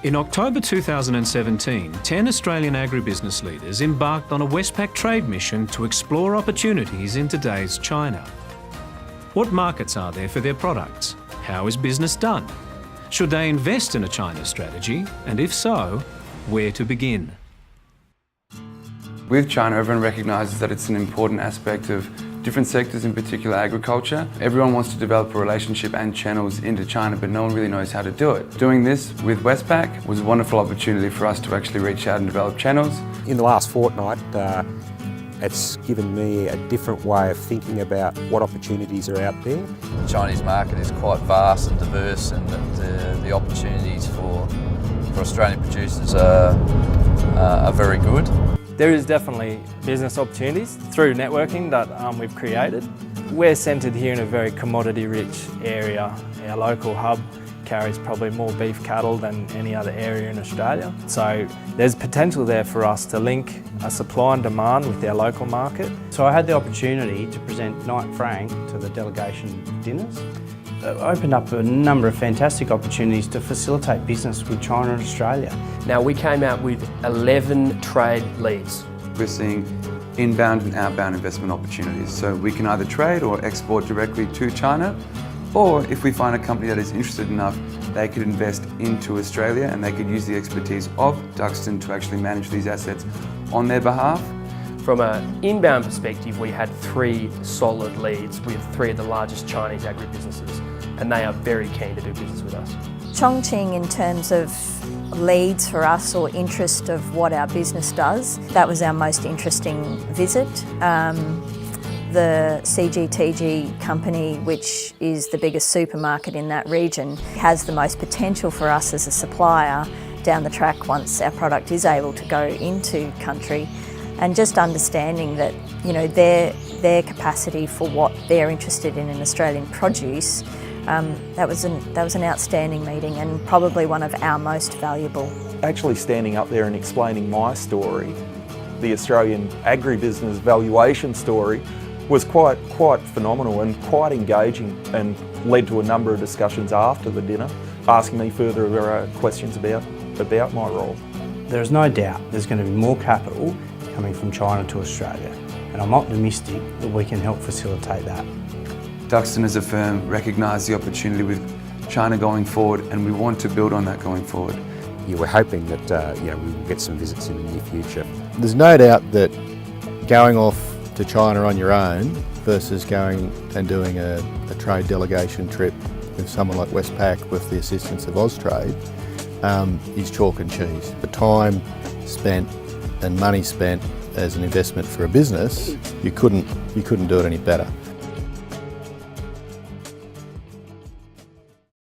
In October 2017, 10 Australian agribusiness leaders embarked on a Westpac trade mission to explore opportunities in today's China. What markets are there for their products? How is business done? Should they invest in a China strategy? And if so, where to begin? With China, everyone recognises that it's an important aspect of different sectors, in particular agriculture. Everyone wants to develop a relationship and channels into China, but no one really knows how to do it. Doing this with Westpac was a wonderful opportunity for us to actually reach out and develop channels. In the last fortnight, it's given me a different way of thinking about what opportunities are out there. The Chinese market is quite vast and diverse, and the opportunities for Australian producers are very good. There is definitely business opportunities through networking that we've created. We're centred here in a very commodity-rich area. Our local hub carries probably more beef cattle than any other area in Australia. So there's potential there for us to link a supply and demand with our local market. So I had the opportunity to present Knight Frank to the delegation dinners. It opened up a number of fantastic opportunities to facilitate business with China and Australia. Now, we came out with 11 trade leads. We're seeing inbound and outbound investment opportunities. So we can either trade or export directly to China, or if we find a company that is interested enough, they could invest into Australia and they could use the expertise of Duxton to actually manage these assets on their behalf. From an inbound perspective, we had 3 solid leads with 3 of the largest Chinese agribusinesses, and they are very keen to do business with us. Chongqing, in terms of leads for us or interest of what our business does, that was our most interesting visit. The CGTG company, which is the biggest supermarket in that region, has the most potential for us as a supplier down the track once our product is able to go into country. And just understanding that, you know, their capacity for what they're interested in Australian produce, that was an outstanding meeting and probably one of our most valuable. Actually standing up there and explaining my story, the Australian agribusiness valuation story, was quite phenomenal and quite engaging, and led to a number of discussions after the dinner, asking me further questions about my role. There's no doubt there's going to be more capital coming from China to Australia, and I'm optimistic that we can help facilitate that. Duxton as a firm recognise the opportunity with China going forward, and we want to build on that going forward. Yeah, we're hoping that we will get some visits in the near future. There's no doubt that going off to China on your own versus going and doing a trade delegation trip with someone like Westpac with the assistance of Austrade is chalk and cheese. The time spent and money spent as an investment for a business, you couldn't do it any better.